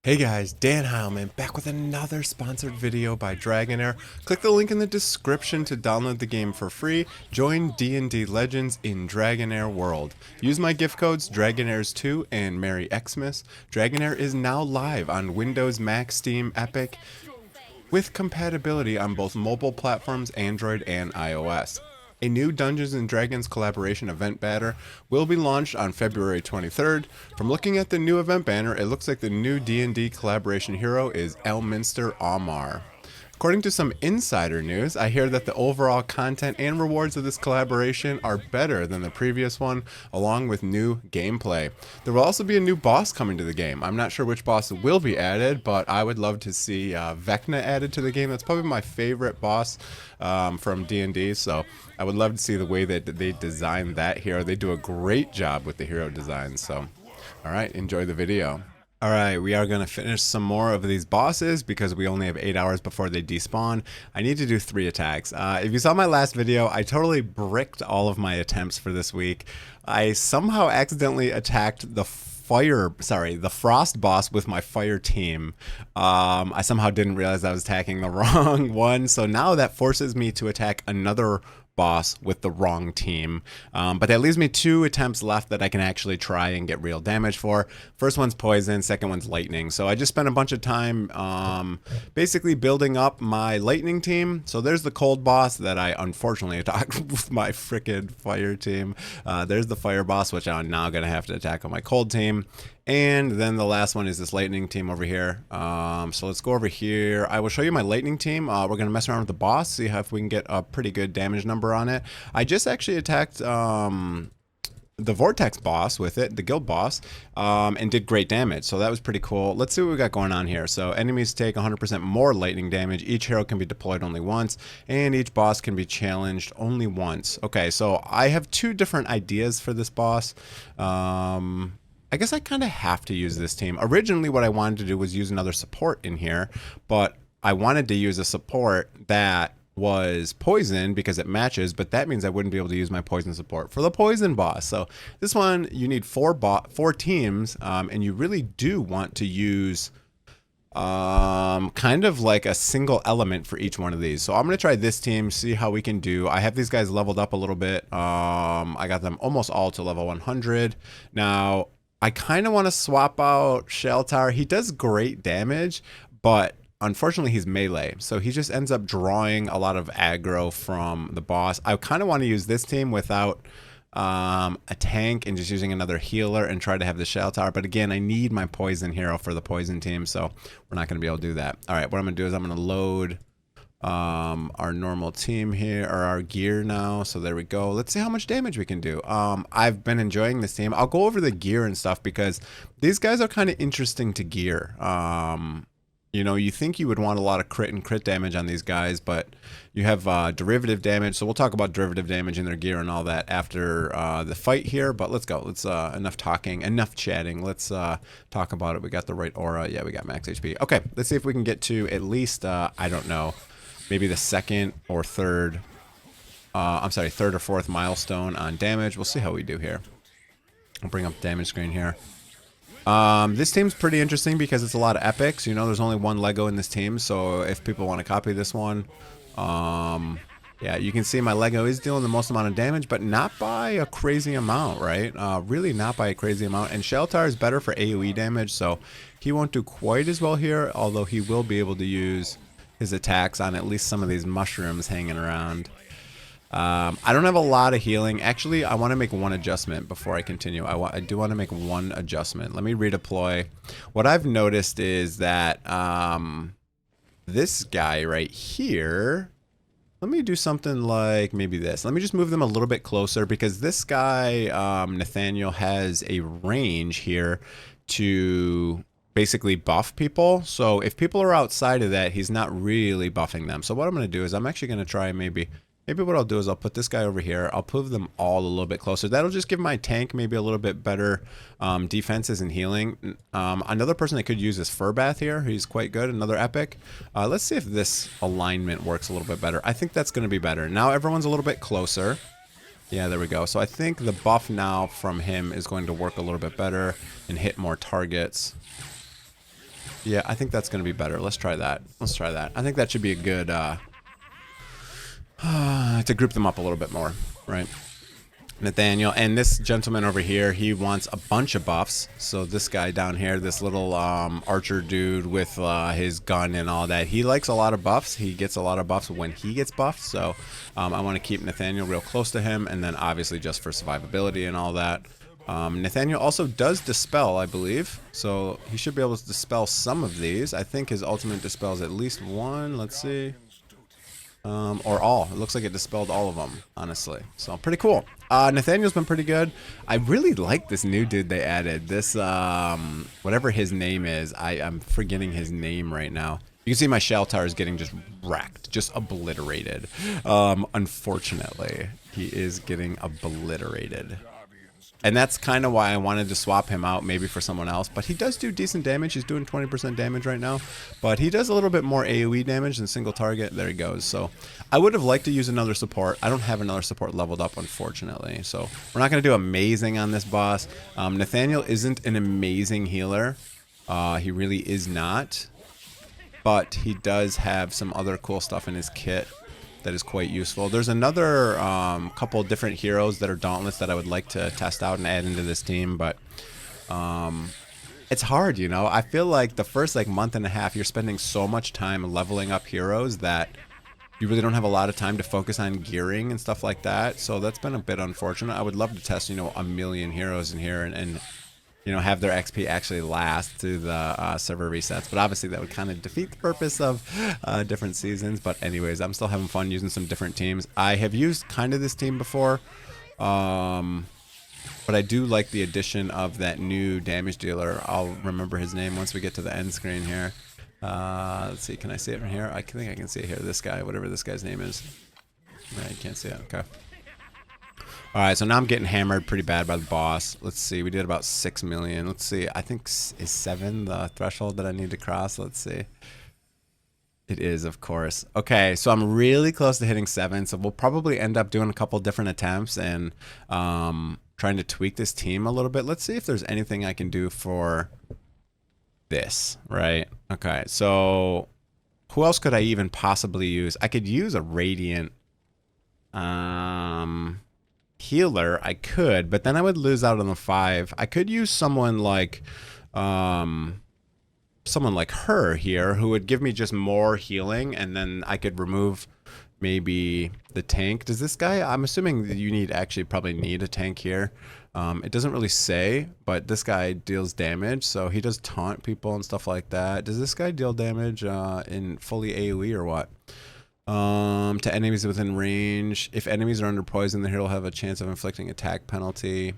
Hey guys, Dan Heilman back with another sponsored video by Dragonheir. Click the link in the description to download the game for free. Join D&D Legends in Dragonheir World. Use my gift codes Dragonheirs2 and Merry Xmas. Dragonheir is now live on Windows, Mac, Steam, Epic, with compatibility on both mobile platforms, Android and iOS. A new Dungeons & Dragons collaboration event banner will be launched on February 23rd. From looking at the new event banner, it looks like the new D&D collaboration hero is Elminster Aumar. According to some insider news, I hear that the overall content and rewards of this collaboration are better than the previous one, along with new gameplay. There will also be a new boss coming to the game. I'm not sure which boss will be added, but I would love to see Vecna added to the game. That's probably my favorite boss from D&D, so I would love to see the way that they design that hero. They do a great job with the hero design, so alright, enjoy the video. Alright, we are going to finish some more of these bosses because we only have 8 hours before they despawn. I need to do 3 attacks. If you saw my last video, I totally bricked all of my attempts for this week. I somehow accidentally attacked the frost boss with my fire team. I somehow didn't realize I was attacking the wrong one, so now that forces me to attack another boss with the wrong team, but that leaves me 2 attempts left that I can actually try and get real damage for. First one's poison, second one's lightning. So I just spent a bunch of time basically building up my lightning team. So there's the cold boss that I unfortunately attacked with my freaking fire team. There's the fire boss, which I'm now gonna have to attack on my cold team. And then the last one is this lightning team over here. So let's go over here. I will show you my lightning team. We're going to mess around with the boss, see if we can get a pretty good damage number on it. I just actually attacked the Vortex boss with it, the guild boss, and did great damage. So that was pretty cool. Let's see what we got going on here. So enemies take 100% more lightning damage. Each hero can be deployed only once, and each boss can be challenged only once. Okay, so I have 2 different ideas for this boss. I guess I kind of have to use this team. Originally, what I wanted to do was use another support in here, but I wanted to use a support that was poison because it matches, but that means I wouldn't be able to use my poison support for the poison boss. So this one, you need 4 teams, and you really do want to use kind of like a single element for each one of these. So I'm going to try this team, see how we can do. I have these guys leveled up a little bit. I got them almost all to level 100. Now, I kind of want to swap out Sheltar. He does great damage, but unfortunately he's melee, so he just ends up drawing a lot of aggro from the boss. I kind of want to use this team without a tank and just using another healer and try to have the Sheltar, but again, I need my poison hero for the poison team, so we're not going to be able to do that. All right, what I'm going to do is I'm going to load our normal team here, or our gear now. So there we go. Let's see how much damage we can do. I've been enjoying this team. I'll go over the gear and stuff because these guys are kind of interesting to gear. You know, you think you would want a lot of crit and crit damage on these guys, but you have derivative damage. So we'll talk about derivative damage in their gear and all that after the fight here. But let's go. Let's enough talking, enough chatting. Let's talk about it. We got the right aura. Yeah, we got max HP. Okay, let's see if we can get to at least I don't know, maybe the second or third. I'm sorry, third or fourth milestone on damage. We'll see how we do here. I'll bring up the damage screen here. This team's pretty interesting because it's a lot of epics. You know, there's only 1 Lego in this team, so if people want to copy this one, yeah, you can see my Lego is dealing the most amount of damage, but not by a crazy amount, right? Really not by a crazy amount. And Sheltar is better for AoE damage, so he won't do quite as well here, although he will be able to use his attacks on at least some of these mushrooms hanging around. I don't have a lot of healing. Actually, I want to make 1 adjustment before I continue. I do want to make 1 adjustment. Let me redeploy. What I've noticed is that this guy right here, let me do something like maybe this. Let me just move them a little bit closer because this guy, Nathaniel, has a range here to basically buff people. So if people are outside of that, he's not really buffing them. So what I'm going to do is I'm actually going to try maybe what I'll do is I'll put this guy over here. I'll move them all a little bit closer. That'll just give my tank maybe a little bit better defenses and healing. Another person that could use is Furbath here. He's quite good. Another epic. Let's see if this alignment works a little bit better. I think that's going to be better. Now everyone's a little bit closer. Yeah, there we go. So I think the buff now from him is going to work a little bit better and hit more targets. Yeah, I think that's going to be better. Let's try that. Let's try that. I think that should be a good, to group them up a little bit more, right? Nathaniel, and this gentleman over here, he wants a bunch of buffs. So this guy down here, this little archer dude with his gun and all that, he likes a lot of buffs. He gets a lot of buffs when he gets buffed. So I want to keep Nathaniel real close to him, and then obviously just for survivability and all that. Nathaniel also does dispel, I believe, so he should be able to dispel some of these. I think his ultimate dispels at least one. Let's see. Or all. It looks like it dispelled all of them, honestly. So pretty cool. Nathaniel's been pretty good. I really like this new dude they added. This, whatever his name is. I'm forgetting his name right now. You can see my Sheltar is getting just wrecked, just obliterated. Unfortunately, he is getting obliterated. And that's kind of why I wanted to swap him out maybe for someone else. But he does do decent damage. He's doing 20% damage right now. But he does a little bit more AoE damage than single target. There he goes. So I would have liked to use another support. I don't have another support leveled up, unfortunately. So we're not going to do amazing on this boss. Nathaniel isn't an amazing healer. He really is not. But he does have some other cool stuff in his kit that is quite useful. There's another couple different heroes that are dauntless that I would like to test out and add into this team, but it's hard, you know. I feel like the first like month and a half you're spending so much time leveling up heroes that you really don't have a lot of time to focus on gearing and stuff like that. So that's been a bit unfortunate. I would love to test, you know, a million heroes in here and you know, have their XP actually last through the server resets. But obviously that would kind of defeat the purpose of different seasons. But anyways, I'm still having fun using some different teams. I have used kind of this team before. But I do like the addition of that new damage dealer. I'll remember his name once we get to the end screen here. Let's see, can I see it from here? I think I can see it here. This guy, whatever this guy's name is. No, you can't see it. Okay. Alright, so now I'm getting hammered pretty bad by the boss. Let's see, we did about 6 million. Let's see, I think is 7 the threshold that I need to cross? Let's see. It is, of course. Okay, so I'm really close to hitting 7, so we'll probably end up doing a couple different attempts and trying to tweak this team a little bit. Let's see if there's anything I can do for this, right? Okay, so who else could I even possibly use? I could use a Radiant healer. I could, but then I would lose out on the 5. I could use someone like her here who would give me just more healing, and then I could remove maybe the tank. Does this guy, I'm assuming that you probably need a tank here. It doesn't really say, but this guy deals damage, so he does taunt people and stuff like that. Does this guy deal damage in fully AoE or what? To enemies within range. If enemies are under poison, the hero will have a chance of inflicting attack penalty.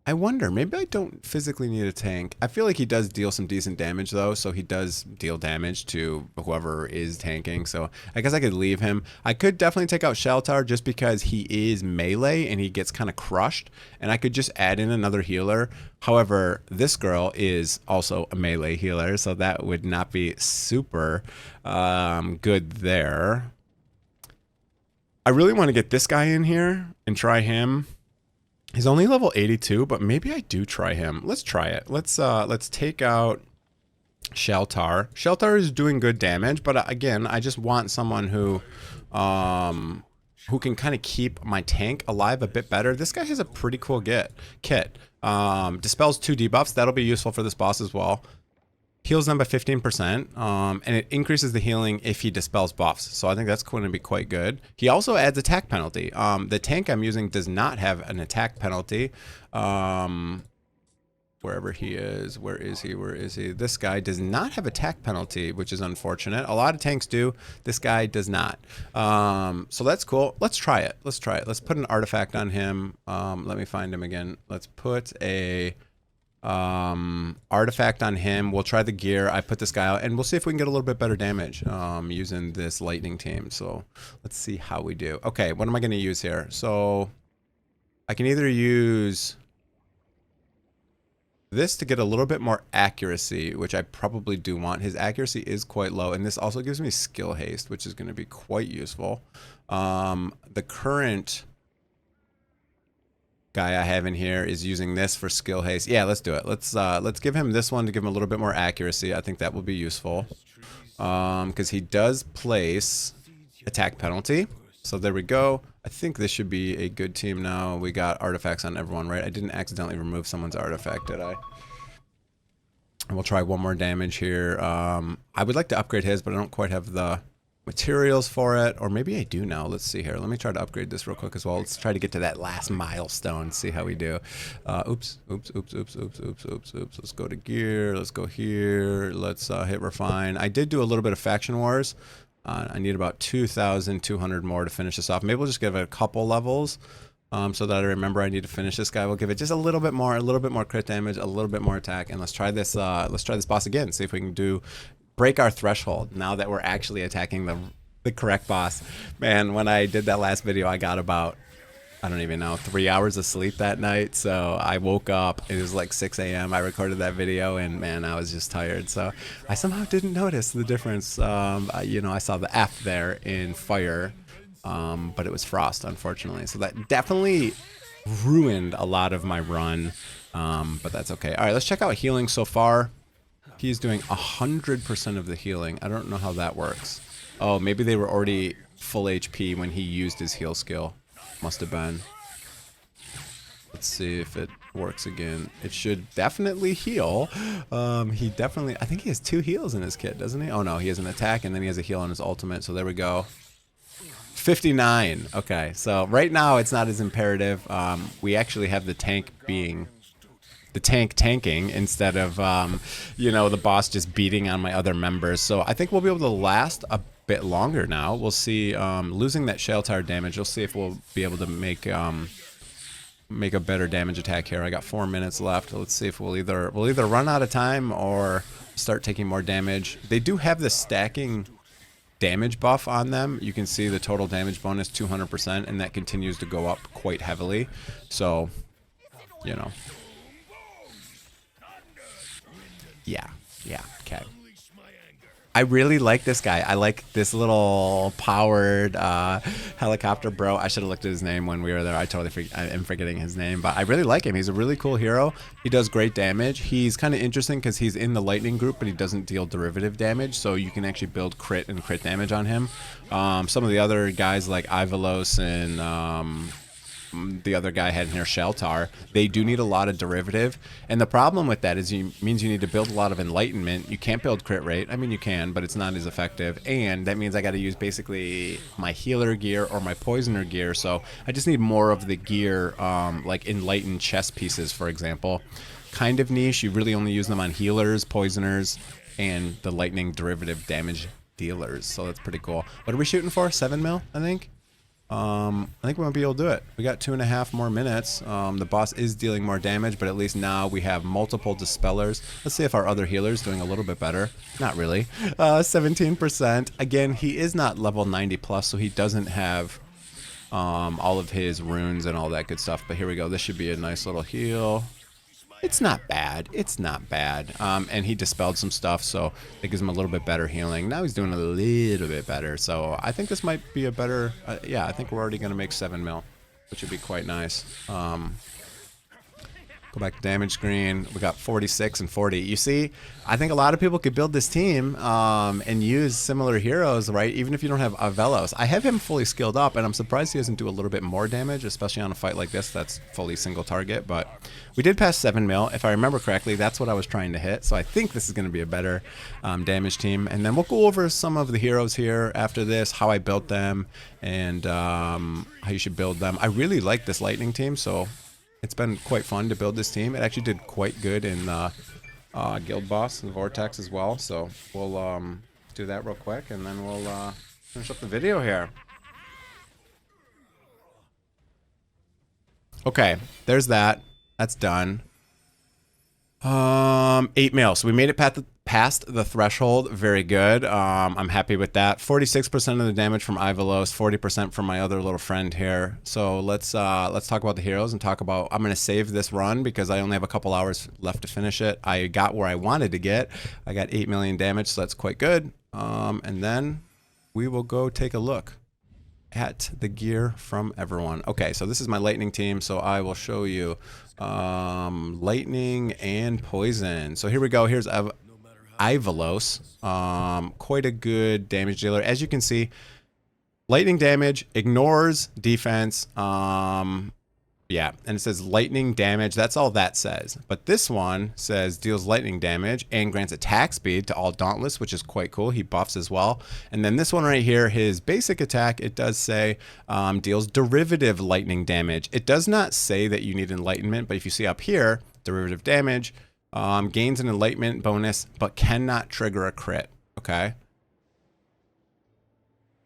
I wonder, maybe I don't physically need a tank. I feel like he does deal some decent damage though, so he does deal damage to whoever is tanking, so I guess I could leave him. I could definitely take out Sheltar just because he is melee and he gets kind of crushed, and I could just add in another healer. However, this girl is also a melee healer, so that would not be super good there. I really want to get this guy in here and try him. He's only level 82, but maybe I do try him. Let's try it. Let's take out Sheltar. Sheltar is doing good damage, but again, I just want someone who can kind of keep my tank alive a bit better. This guy has a pretty cool kit. Dispels 2 debuffs. That'll be useful for this boss as well. Heals them by 15%, and it increases the healing if he dispels buffs. So I think that's going to be quite good. He also adds attack penalty. The tank I'm using does not have an attack penalty. Wherever he is, where is he? Where is he? This guy does not have attack penalty, which is unfortunate. A lot of tanks do. This guy does not. So that's cool. Let's try it. Let's try it. Let's put an artifact on him. Let me find him again. Let's put a artifact on him. We'll try the gear. I put this guy out and we'll see if we can get a little bit better damage using this lightning team. So let's see how we do. Okay, what am I going to use here? So I can either use this to get a little bit more accuracy, which I probably do want. His accuracy is quite low, and this also gives me skill haste, which is going to be quite useful. The current guy I have in here is using this for skill haste. Yeah, let's do it. Let's give him this one to give him a little bit more accuracy. I think that will be useful. Because he does place attack penalty. So there we go. I think this should be a good team now. We got artifacts on everyone, right? I didn't accidentally remove someone's artifact, did I? And we'll try one more damage here. I would like to upgrade his, but I don't quite have the materials for it. Or maybe I do now. Let's see here. Let me try to upgrade this real quick as well. Let's try to get to that last milestone, see how we do. Oops. Let's go to gear. Let's go here. Let's hit refine. I did do a little bit of faction wars. I need about 2,200 more to finish this off. Maybe we'll just give it a couple levels so that I remember I need to finish this guy. We'll give it just a little bit more crit damage, a little bit more attack, and let's try this boss again. See if we can break our threshold now that we're actually attacking the correct boss. Man, when I did that last video, I got about, I don't even know, 3 hours of sleep that night. So I woke up, it was like 6 a.m. I recorded that video and man, I was just tired. So I somehow didn't notice the difference. You know, I saw the F there in fire, but it was frost, unfortunately. So that definitely ruined a lot of my run, but that's okay. All right, let's check out healing so far. He's doing 100% of the healing. I don't know how that works. Oh, maybe they were already full HP when he used his heal skill. Must have been. Let's see if it works again. It should definitely heal. He definitely, I think he has 2 heals in his kit, doesn't he? Oh no, he has an attack and then he has a heal on his ultimate. So there we go. 59. Okay, so right now it's not as imperative. We actually have the tank being the tanking instead of you know, the boss just beating on my other members. So I think we'll be able to last a bit longer now. We'll see. Losing that shell tire damage, we'll see if we'll be able to make a better damage attack here. I got 4 minutes left. Let's see if we'll either run out of time or start taking more damage. They do have the stacking damage buff on them. You can see the total damage bonus 200%, and that continues to go up quite heavily. So, you know. Yeah, okay. I really like this guy. I like this little powered helicopter bro. I should have looked at his name when we were there. I am forgetting his name, but I really like him. He's a really cool hero. He does great damage. He's kind of interesting because he's in the lightning group, but he doesn't deal derivative damage, so you can actually build crit and crit damage on him. Some of the other guys like Ivalos and the other guy had in here, Sheltar, they do need a lot of derivative, and the problem with that is means you need to build a lot of enlightenment. You can't build crit rate. I mean, you can, but it's not as effective, and that means I got to use basically my healer gear or my poisoner gear. So I just need more of the gear, like enlightened chest pieces, for example. Kind of niche. You really only use them on healers, poisoners, and the lightning derivative damage dealers. So that's pretty cool. What are we shooting for? 7 mil, I think. I think we might be able to do it. We got 2.5 more minutes. The boss is dealing more damage, but at least now we have multiple dispellers. Let's see if our other healer's doing a little bit better. Not really. 17%. Again, he is not level 90 plus, so he doesn't have all of his runes and all that good stuff. But here we go. This should be a nice little heal. It's not bad. It's not bad. And he dispelled some stuff, so it gives him a little bit better healing. Now he's doing a little bit better. So I think this might be a better... yeah, I think we're already going to make 7 mil, which would be quite nice. Go back to damage screen. We got 46 and 40. You see, I think a lot of people could build this team and use similar heroes, right? Even if you don't have Avelos. I have him fully skilled up, and I'm surprised he doesn't do a little bit more damage, especially on a fight like this that's fully single target. But we did pass 7 mil. If I remember correctly, that's what I was trying to hit. So I think this is going to be a better damage team. And then we'll go over some of the heroes here after this, how I built them, and how you should build them. I really like this lightning team, so... it's been quite fun to build this team. It actually did quite good in Guild Boss and Vortex as well. So we'll do that real quick, and then we'll finish up the video here. Okay, there's that. That's done. 8 mil. So we made it past the threshold. Very good. I'm happy with that. 46% of the damage from Ivalos, 40% from my other little friend here. So let's talk about the heroes and talk about... I'm going to save this run because I only have a couple hours left to finish it. I got where I wanted to get. I got 8 million damage, so that's quite good. And then we will go take a look at the gear from everyone. Okay, so this is my lightning team, so I will show you lightning and poison. So here we go. Here's Ivalos, quite a good damage dealer. As you can see, lightning damage ignores defense. Yeah, and it says lightning damage. That's all that says. But this one says deals lightning damage and grants attack speed to all Dauntless, which is quite cool. He buffs as well. And then this one right here, his basic attack, it does say deals derivative lightning damage. It does not say that you need enlightenment, but if you see up here, derivative damage, gains an enlightenment bonus, but cannot trigger a crit. Okay.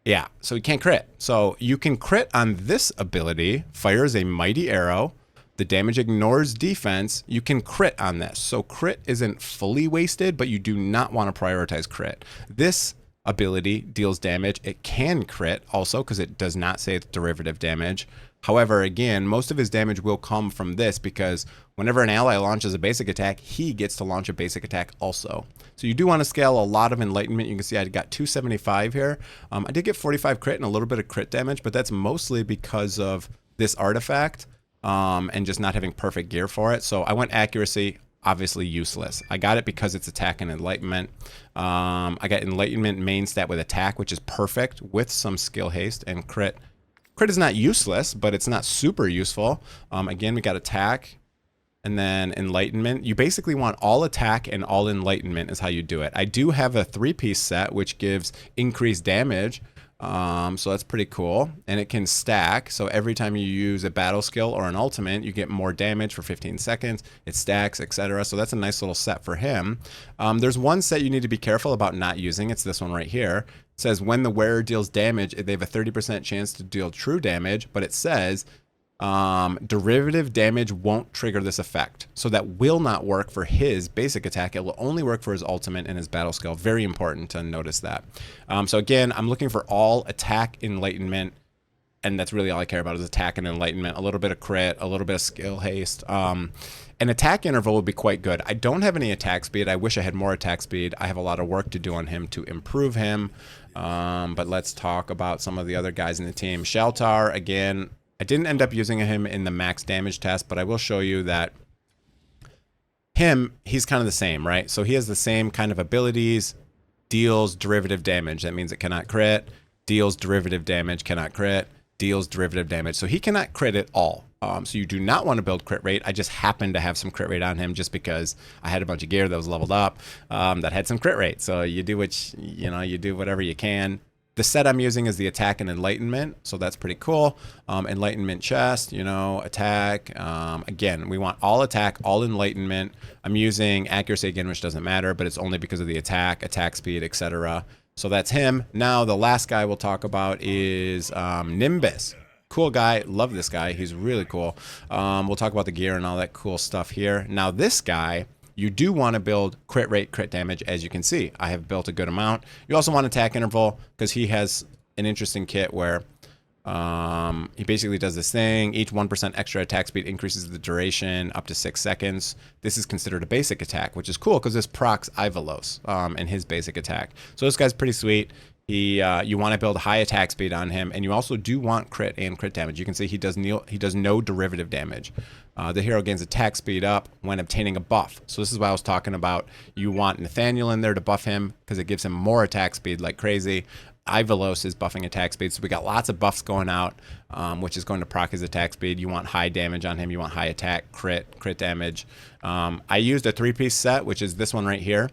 Yeah, so he can't crit. So you can crit on this ability, fires a mighty arrow. The damage ignores defense. You can crit on this. So crit isn't fully wasted, but you do not want to prioritize crit. This ability deals damage. It can crit also because it does not say it's derivative damage. However, again, most of his damage will come from this because whenever an ally launches a basic attack, he gets to launch a basic attack also. So you do want to scale a lot of enlightenment. You can see I got 275 here. I did get 45 crit and a little bit of crit damage, but that's mostly because of this artifact and just not having perfect gear for it. So I went accuracy, obviously useless. I got it because it's attack and enlightenment. I got enlightenment main stat with attack, which is perfect with some skill haste, and crit. Crit is not useless, but it's not super useful. Again, we got attack and then enlightenment. You basically want all attack and all enlightenment is how you do it. I do have a 3-piece set, which gives increased damage. So that's pretty cool. And it can stack. So every time you use a battle skill or an ultimate, you get more damage for 15 seconds. It stacks, etc. So that's a nice little set for him. There's one set you need to be careful about not using. It's this one right here. It says when the wearer deals damage, they have a 30% chance to deal true damage, but it says derivative damage won't trigger this effect. So that will not work for his basic attack. It will only work for his ultimate and his battle skill. Very important to notice that. So again, I'm looking for all attack enlightenment, and that's really all I care about is attack and enlightenment. A little bit of crit, a little bit of skill haste. An attack interval would be quite good. I don't have any attack speed. I wish I had more attack speed. I have a lot of work to do on him to improve him. But let's talk about some of the other guys in the team. Shaltar, again, I didn't end up using him in the max damage test, but I will show you that he's kind of the same, right? So he has the same kind of abilities, deals derivative damage. That means it cannot crit, deals derivative damage, cannot crit, deals derivative damage. So he cannot crit at all. So you do not want to build crit rate. I just happened to have some crit rate on him just because I had a bunch of gear that was leveled up that had some crit rate. So you do you do whatever you can. The set I'm using is the attack and enlightenment, so that's pretty cool. Enlightenment chest, attack. Again, we want all attack, all enlightenment. I'm using accuracy again, which doesn't matter, but it's only because of the attack speed, etc. So that's him. Now the last guy we'll talk about is Nimbus. Cool guy, love this guy. He's really cool. We'll talk about the gear and all that cool stuff here. Now this guy, you do want to build crit rate, crit damage, as you can see. I have built a good amount. You also want attack interval because he has an interesting kit where he basically does this thing. Each 1% extra attack speed increases the duration up to 6 seconds. This is considered a basic attack, which is cool because this procs Ivalos in his basic attack. So this guy's pretty sweet. You want to build high attack speed on him, and you also do want crit and crit damage. You can see he does no derivative damage. The hero gains attack speed up when obtaining a buff. So this is what I was talking about. You want Nathaniel in there to buff him because it gives him more attack speed like crazy. Ivalos is buffing attack speed, so we got lots of buffs going out, which is going to proc his attack speed. You want high damage on him. You want high attack, crit damage. I used a 3-piece set, which is this one right here.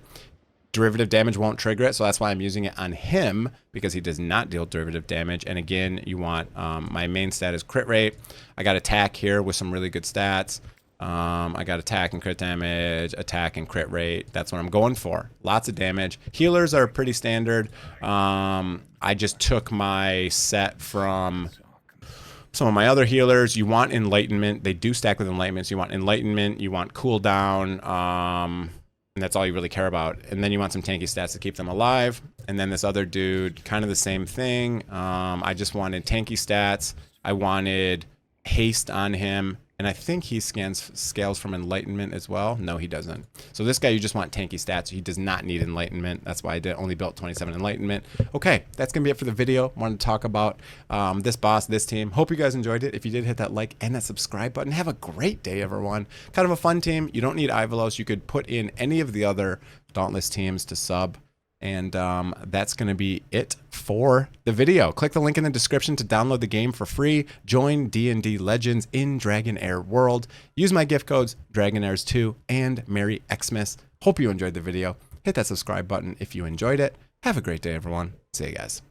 Derivative damage won't trigger it, so that's why I'm using it on him, because he does not deal derivative damage. And again, you want my main stat is crit rate. I got attack here with some really good stats. I got attack and crit damage, attack and crit rate. That's what I'm going for. Lots of damage. Healers are pretty standard. I just took my set from some of my other healers. You want enlightenment. They do stack with enlightenment. So you want enlightenment. You want cooldown. And that's all you really care about. And then you want some tanky stats to keep them alive. And then this other dude, kind of the same thing. I just wanted tanky stats. I wanted haste on him, And I think he scales from enlightenment as well. No, he doesn't. So this guy, you just want tanky stats. He does not need enlightenment. That's why I only built 27 enlightenment. Okay, that's going to be it for the video. Wanted to talk about this boss, this team. Hope you guys enjoyed it. If you did, hit that like and that subscribe button. Have a great day, everyone. Kind of a fun team. You don't need Ivalos. You could put in any of the other Dauntless teams to sub. And that's going to be it for the video. Click the link in the description to download the game for free. Join D&D Legends in Dragonheir World. Use my gift codes, Dragonheirs2 and Merry Xmas. Hope you enjoyed the video. Hit that subscribe button if you enjoyed it. Have a great day, everyone. See you guys.